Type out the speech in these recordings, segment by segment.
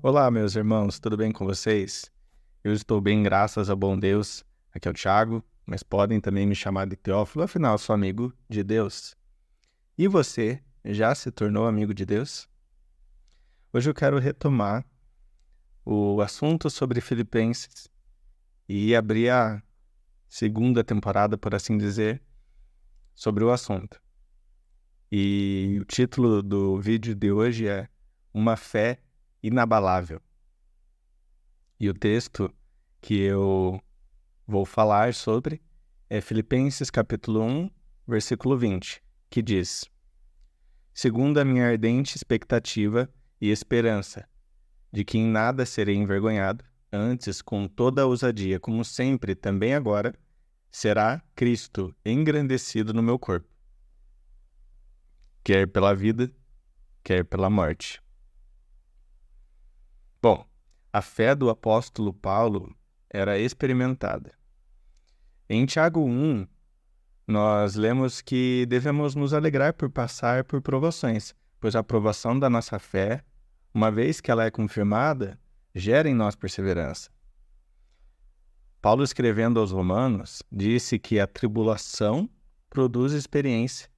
Olá, meus irmãos, tudo bem com vocês? Eu estou bem, graças ao bom Deus. Aqui é o Thiago, mas podem também me chamar de Teófilo, afinal, sou amigo de Deus. E você, já se tornou amigo de Deus? Hoje eu quero retomar o assunto sobre Filipenses e abrir a segunda temporada, por assim dizer, sobre o assunto. E o título do vídeo de hoje é Uma Fé Inabalável. E o texto que eu vou falar sobre é Filipenses capítulo 1, versículo 20, que diz: Segundo a minha ardente expectativa e esperança, de que em nada serei envergonhado, antes, com toda a ousadia, como sempre, também agora, será Cristo engrandecido no meu corpo, quer pela vida, quer pela morte. Bom, a fé do apóstolo Paulo era experimentada. Em Tiago 1, nós lemos que devemos nos alegrar por passar por provações, pois a provação da nossa fé, uma vez que ela é confirmada, gera em nós perseverança. Paulo, escrevendo aos Romanos, disse que a tribulação produz experiência,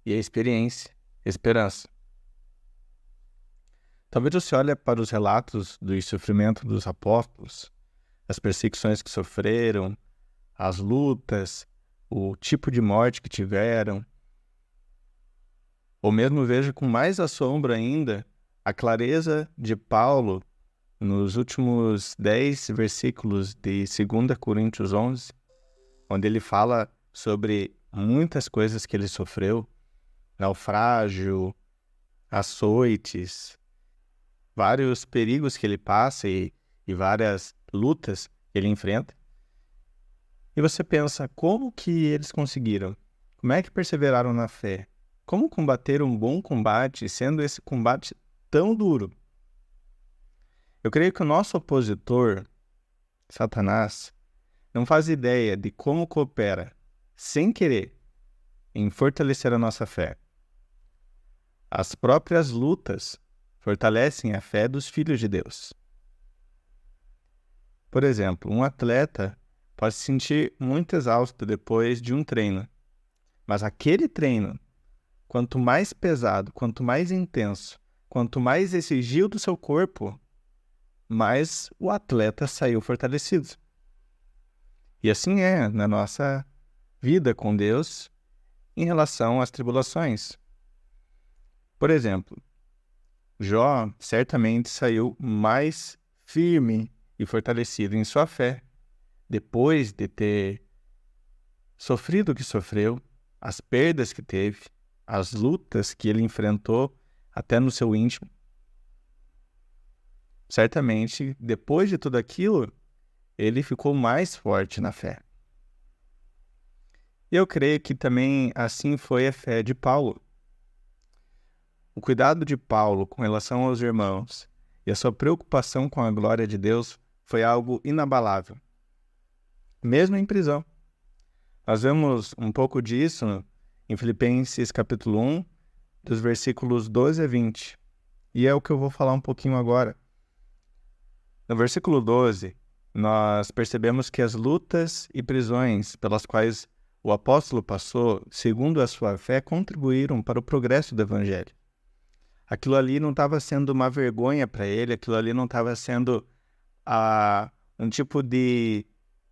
e a experiência, esperança. Talvez você olhe para os relatos do sofrimento dos apóstolos, as perseguições que sofreram, as lutas, o tipo de morte que tiveram, ou mesmo veja com mais assombro ainda a clareza de Paulo nos últimos 10 versículos de 2 Coríntios 11, onde ele fala sobre muitas coisas que ele sofreu, naufrágio, açoites, vários perigos que ele passa e várias lutas que ele enfrenta. E você pensa, como que eles conseguiram? Como é que perseveraram na fé? Como combater um bom combate, sendo esse combate tão duro? Eu creio que o nosso opositor, Satanás, não faz ideia de como coopera, sem querer, em fortalecer a nossa fé. As próprias lutas fortalecem a fé dos filhos de Deus. Por exemplo, um atleta pode se sentir muito exausto depois de um treino, mas aquele treino, quanto mais pesado, quanto mais intenso, quanto mais exigiu do seu corpo, mais o atleta saiu fortalecido. E assim é na nossa vida com Deus em relação às tribulações. Por exemplo, Jó certamente saiu mais firme e fortalecido em sua fé, depois de ter sofrido o que sofreu, as perdas que teve, as lutas que ele enfrentou até no seu íntimo. Certamente, depois de tudo aquilo, ele ficou mais forte na fé. E eu creio que também assim foi a fé de Paulo. O cuidado de Paulo com relação aos irmãos e a sua preocupação com a glória de Deus foi algo inabalável, mesmo em prisão. Nós vemos um pouco disso em Filipenses capítulo 1, dos versículos 12 a 20. E é o que eu vou falar um pouquinho agora. No versículo 12, nós percebemos que as lutas e prisões pelas quais o apóstolo passou, segundo a sua fé, contribuíram para o progresso do evangelho. Aquilo ali não estava sendo uma vergonha para ele, aquilo ali não estava sendo um tipo de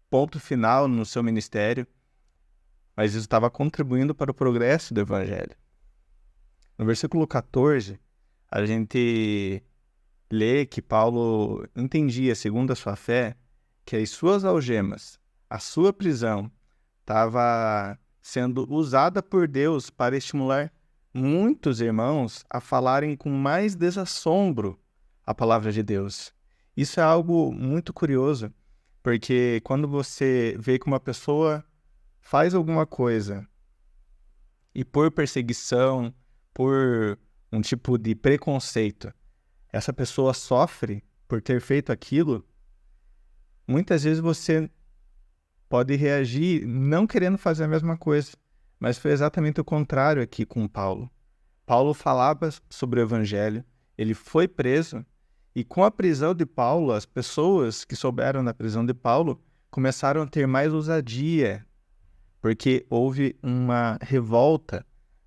ponto final no seu ministério, mas isso estava contribuindo para o progresso do evangelho. No versículo 14, a gente lê que Paulo entendia, segundo a sua fé, que as suas algemas, a sua prisão, estava sendo usada por Deus para estimular muitos irmãos a falarem com mais desassombro a palavra de Deus. Isso é algo muito curioso, porque quando você vê que uma pessoa faz alguma coisa e por perseguição, por um tipo de preconceito, essa pessoa sofre por ter feito aquilo, muitas vezes você pode reagir não querendo fazer a mesma coisa, mas foi exatamente o contrário aqui com Paulo. Paulo falava sobre o evangelho, ele foi preso E com a prisão de Paulo, as pessoas que souberam da prisão de Paulo começaram a ter mais ousadia, porque houve uma revolta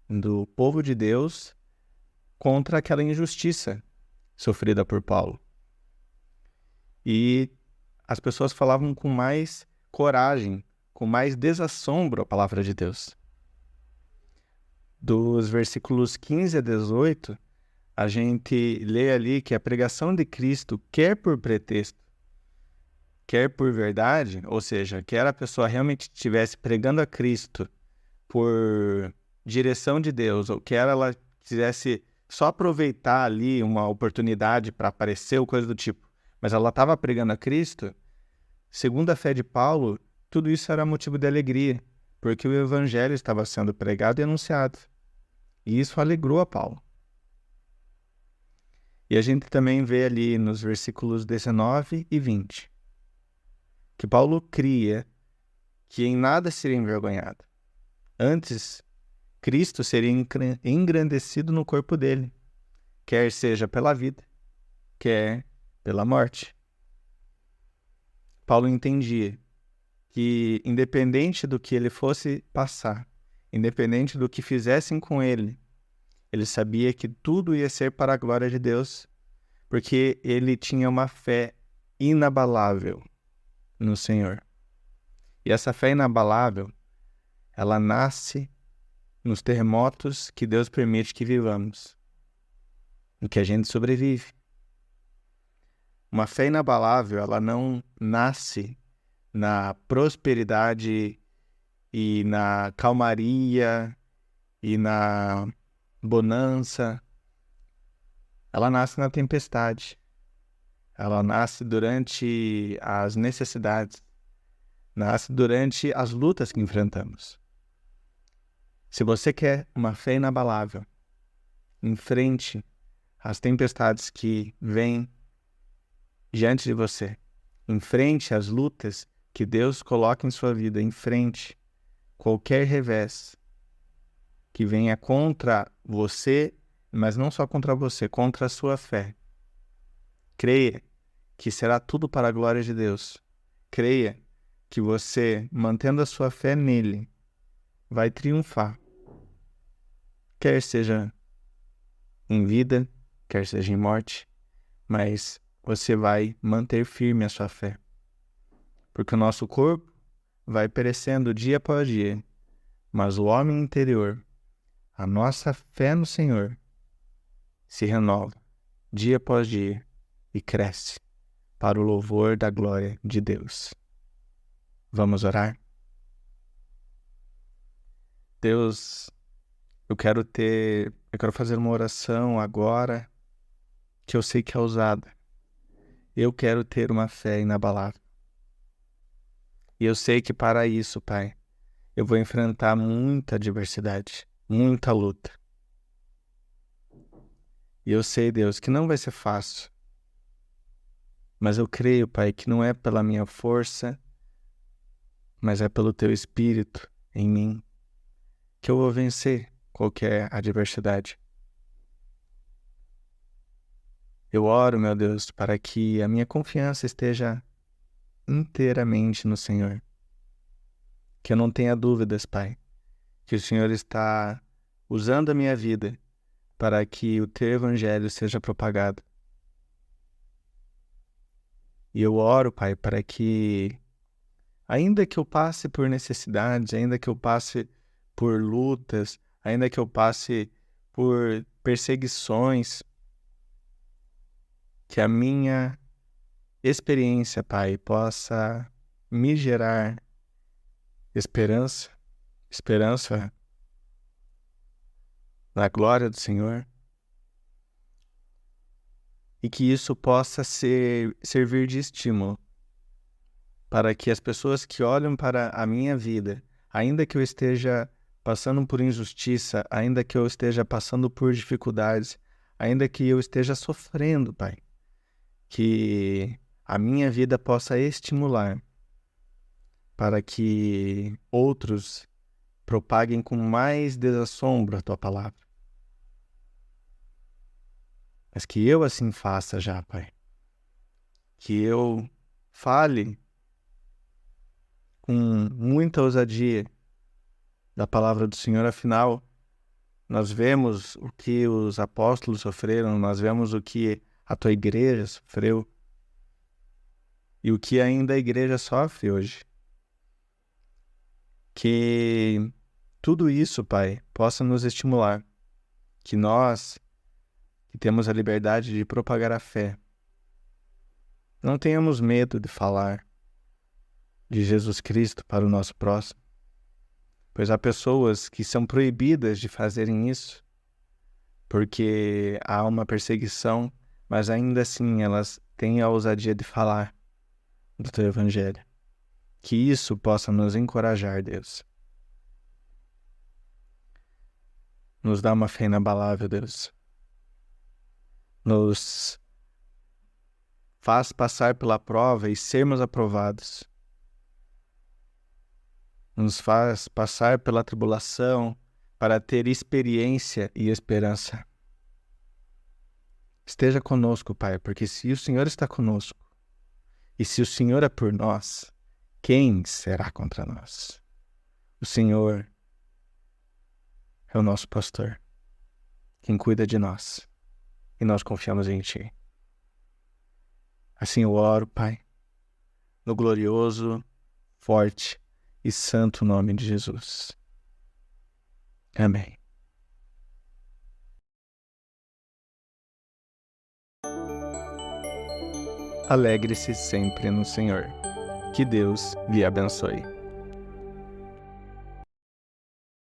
do povo de Deus contra aquela injustiça sofrida por Paulo. E as pessoas falavam com mais coragem, com mais desassombro a palavra de Deus. Dos versículos 15 a 18, a gente lê ali que a pregação de Cristo, quer por pretexto, quer por verdade, ou seja, quer a pessoa realmente estivesse pregando a Cristo por direção de Deus, ou quer ela quisesse só aproveitar ali uma oportunidade para aparecer ou coisa do tipo, mas ela estava pregando a Cristo, segundo a fé de Paulo, tudo isso era motivo de alegria, porque o evangelho estava sendo pregado e anunciado. E isso alegrou a Paulo. E a gente também vê ali nos versículos 19 e 20 que Paulo cria que em nada seria envergonhado. Antes, Cristo seria engrandecido no corpo dele, quer seja pela vida, quer pela morte. Paulo entendia que, independente do que ele fosse passar, independente do que fizessem com ele sabia que tudo ia ser para a glória de Deus, porque ele tinha uma fé inabalável no Senhor. E essa fé inabalável, ela nasce nos terremotos que Deus permite que vivamos, em que a gente sobrevive. Uma fé inabalável, ela não nasce na prosperidade e na calmaria e na bonança. Ela nasce na tempestade. Ela nasce durante as necessidades. Nasce durante as lutas que enfrentamos. Se você quer uma fé inabalável, enfrente as tempestades que vêm diante de você. Enfrente as lutas que Deus coloca em sua vida. Enfrente qualquer revés que venha contra você, mas não só contra você, contra a sua fé. Creia que será tudo para a glória de Deus. Creia que você, mantendo a sua fé nele, vai triunfar. Quer seja em vida, quer seja em morte, mas você vai manter firme a sua fé. Porque o nosso corpo vai perecendo dia após dia, mas o homem interior, a nossa fé no Senhor, se renova dia após dia e cresce para o louvor da glória de Deus. Vamos orar? Deus, eu quero fazer uma oração agora que eu sei que é ousada. Eu quero ter uma fé inabalável. E eu sei que para isso, Pai, eu vou enfrentar muita adversidade, muita luta. E eu sei, Deus, que não vai ser fácil. Mas eu creio, Pai, que não é pela minha força, mas é pelo Teu Espírito em mim que eu vou vencer qualquer adversidade. Eu oro, meu Deus, para que a minha confiança esteja inteiramente no Senhor. Que eu não tenha dúvidas, Pai, que o Senhor está usando a minha vida para que o Teu Evangelho seja propagado. E eu oro, Pai, para que, ainda que eu passe por necessidades, ainda que eu passe por lutas, ainda que eu passe por perseguições, que a minha experiência, Pai, possa me gerar esperança na glória do Senhor, e que isso possa servir de estímulo para que as pessoas que olham para a minha vida, ainda que eu esteja passando por injustiça, ainda que eu esteja passando por dificuldades, ainda que eu esteja sofrendo, Pai, que a minha vida possa estimular para que outros propaguem com mais desassombro a Tua palavra. Mas que eu assim faça já, Pai. que eu fale com muita ousadia da palavra do Senhor. Afinal, nós vemos o que os apóstolos sofreram, nós vemos o que a tua igreja sofreu e o que ainda a igreja sofre hoje. Que tudo isso, Pai, possa nos estimular, que nós, que temos a liberdade de propagar a fé, não tenhamos medo de falar de Jesus Cristo para o nosso próximo, pois há pessoas que são proibidas de fazerem isso, porque há uma perseguição, mas ainda assim elas têm a ousadia de falar do teu evangelho. Que isso possa nos encorajar, Deus. Nos dá uma fé inabalável, Deus. Nos faz passar pela prova e sermos aprovados. Nos faz passar pela tribulação para ter experiência e esperança. Esteja conosco, Pai, porque se o Senhor está conosco, e se o Senhor é por nós, quem será contra nós? O Senhor é o nosso pastor, quem cuida de nós, e nós confiamos em Ti. Assim eu oro, Pai, no glorioso, forte e santo nome de Jesus. Amém. Alegre-se sempre no Senhor. Que Deus lhe abençoe.